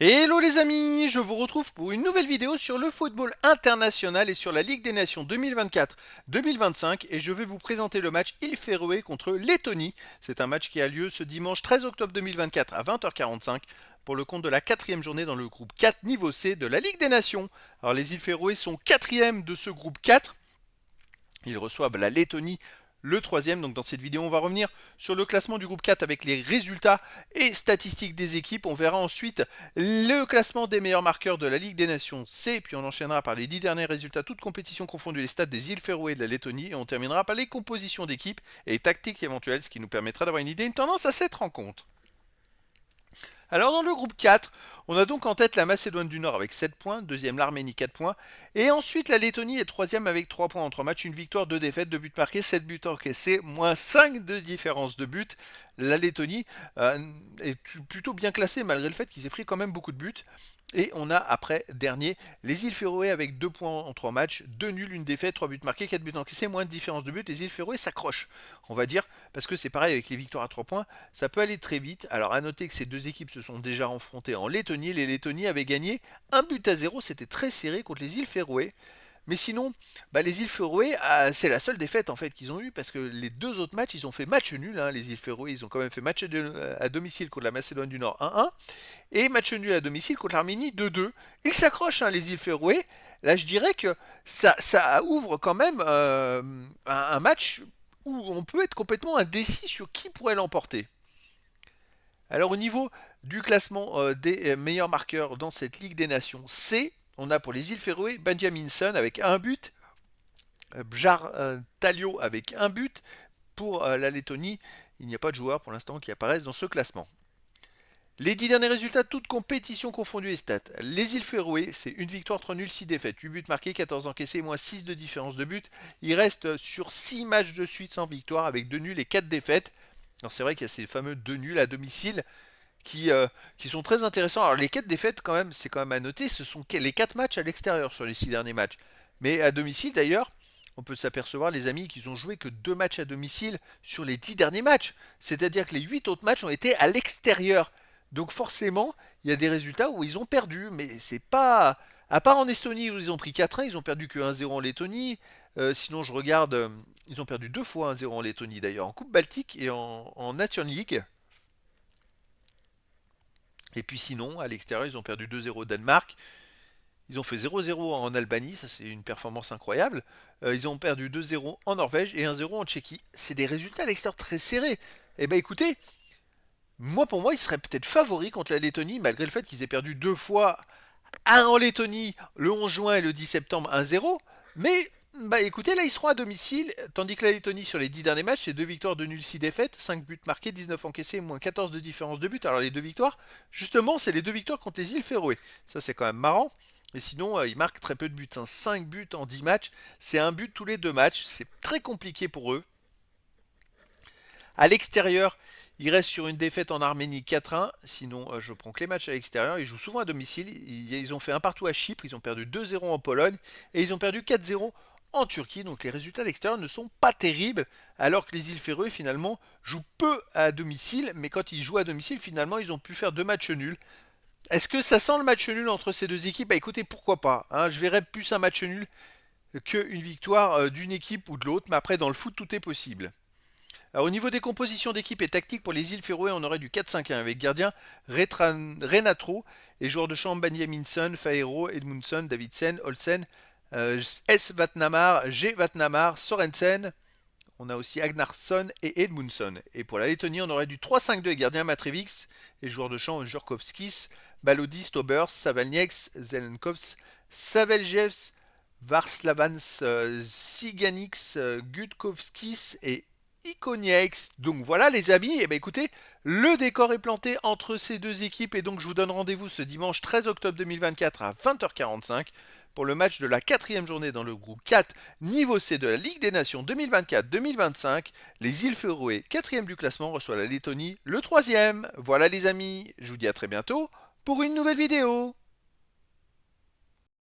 Hello les amis, je vous retrouve pour une nouvelle vidéo sur le football international et sur la Ligue des Nations 2024-2025 et je vais vous présenter le match Il Féroé contre Lettonie. C'est un match qui a lieu ce dimanche 13 octobre 2024 à 20h45 pour le compte de la quatrième journée dans le groupe 4 niveau C de la Ligue des Nations. Alors les îles Féroé sont quatrième de ce groupe 4. Ils reçoivent la Lettonie le troisième. Donc dans cette vidéo, on va revenir sur le classement du groupe 4 avec les résultats et statistiques des équipes. On verra ensuite le classement des meilleurs marqueurs de la Ligue des Nations C. Puis on enchaînera par les 10 derniers résultats, toutes compétitions confondues, les stats des îles Féroé et de la Lettonie. Et on terminera par les compositions d'équipes et tactiques éventuelles, ce qui nous permettra d'avoir une idée, une tendance à cette rencontre. Alors dans le groupe 4, on a donc en tête la Macédoine du Nord avec 7 points, deuxième l'Arménie 4 points, et ensuite la Lettonie est troisième avec 3 points en 3 matchs, une victoire, 2 défaites, 2 buts marqués, 7 buts encaissés, moins 5 de différence de but. La Lettonie est plutôt bien classée malgré le fait qu'ils aient pris quand même beaucoup de buts. Et on a après dernier les îles Féroé avec 2 points en 3 matchs, 2 nuls, une défaite, 3 buts marqués, 4 buts encaissés, moins de différence de but. Les îles Féroé s'accrochent, on va dire, parce que c'est pareil avec les victoires à 3 points, ça peut aller très vite. Alors à noter que ces deux équipes se sont déjà affrontées en Lettonie. Les Lettonie avaient gagné 1 but à 0, c'était très serré contre les îles Féroé. Mais sinon, les îles Féroé, c'est la seule défaite en fait qu'ils ont eue parce que les deux autres matchs, ils ont fait match nul. Les îles Féroé, ils ont quand même fait match à domicile contre la Macédoine du Nord 1-1 et match nul à domicile contre l'Arménie 2-2. Ils s'accrochent, les îles Féroé. Là, je dirais que ça ouvre quand même un match où on peut être complètement indécis sur qui pourrait l'emporter. Alors au niveau du classement des meilleurs marqueurs dans cette Ligue des Nations C, on a pour les îles Féroé Benjaminson avec un but, Bjar Talio avec un but. Pour la Lettonie, il n'y a pas de joueurs pour l'instant qui apparaissent dans ce classement. Les 10 derniers résultats, toutes compétitions confondues et stats. Les îles Féroé, c'est une victoire, 3 nuls, 6 défaites, 8 buts marqués, 14 encaissés, moins 6 de différence de but. Ils restent sur 6 matchs de suite sans victoire avec 2 nuls et 4 défaites. Alors c'est vrai qu'il y a ces fameux 2 nuls à domicile qui sont très intéressants. Alors les 4 défaites quand même, c'est quand même à noter, ce sont les 4 matchs à l'extérieur sur les 6 derniers matchs. Mais à domicile d'ailleurs, on peut s'apercevoir les amis qu'ils ont joué que 2 matchs à domicile sur les 10 derniers matchs. C'est-à-dire que les 8 autres matchs ont été à l'extérieur. Donc forcément, il y a des résultats où ils ont perdu, mais c'est pas... À part en Estonie où ils ont pris 4-1, ils ont perdu que 1-0 en Lettonie. Sinon je regarde, ils ont perdu 2 fois 1-0 en Lettonie d'ailleurs, en Coupe Baltique et en Nation League. Et puis sinon, à l'extérieur, ils ont perdu 2-0 au Danemark. Ils ont fait 0-0 en Albanie, ça c'est une performance incroyable. Ils ont perdu 2-0 en Norvège et 1-0 en Tchéquie. C'est des résultats à l'extérieur très serrés. Eh ben écoutez, pour moi, ils seraient peut-être favoris contre la Lettonie, malgré le fait qu'ils aient perdu 2 fois, un en Lettonie le 11 juin et le 10 septembre 1-0. Mais écoutez, là ils seront à domicile, tandis que la Lettonie sur les 10 derniers matchs, c'est 2 victoires, 2 nuls, 6 défaites, 5 buts marqués, 19 encaissés, moins 14 de différence de but. Alors les 2 victoires, justement, c'est les 2 victoires contre les îles Féroé. Ça c'est quand même marrant. Et sinon, ils marquent très peu de buts, 5 buts en 10 matchs, c'est un but tous les 2 matchs, c'est très compliqué pour eux. À l'extérieur, ils restent sur une défaite en Arménie 4-1. Sinon, je prends que les matchs à l'extérieur. Ils jouent souvent à domicile. Ils ont fait un partout à Chypre. Ils ont perdu 2-0 en Pologne. Et ils ont perdu 4-0 en Turquie. Donc les résultats à l'extérieur ne sont pas terribles. Alors que les îles Féroé, finalement, jouent peu à domicile. Mais quand ils jouent à domicile, finalement, ils ont pu faire 2 matchs nuls. Est-ce que ça sent le match nul entre ces deux équipes? Écoutez, pourquoi pas. Je verrais plus un match nul qu'une victoire d'une équipe ou de l'autre. Mais après, dans le foot, tout est possible. Alors, au niveau des compositions d'équipe et tactiques pour les îles Féroé, on aurait du 4-5-1 avec gardien Renatro et joueurs de champ Benjaminson, Faero, Edmundson, Davidsen, Olsen, S. Vatnamar, G. Vatnamar, Sorensen. On a aussi Agnarsson et Edmundson. Et pour la Lettonie, on aurait du 3-5-2 avec gardien Matrevics et joueurs de champ Jurkovskis, Balodis, Tobers, Savalnieks, Zelenkovs, Saveljevs, Varslavans, Siganix, Gutkovskis et Iconiax. Donc voilà les amis, écoutez, le décor est planté entre ces deux équipes et donc je vous donne rendez-vous ce dimanche 13 octobre 2024 à 20h45 pour le match de la quatrième journée dans le groupe 4 niveau C de la Ligue des Nations 2024-2025. Les îles Féroé, quatrième du classement, reçoit la Lettonie, le troisième. Voilà les amis, je vous dis à très bientôt pour une nouvelle vidéo.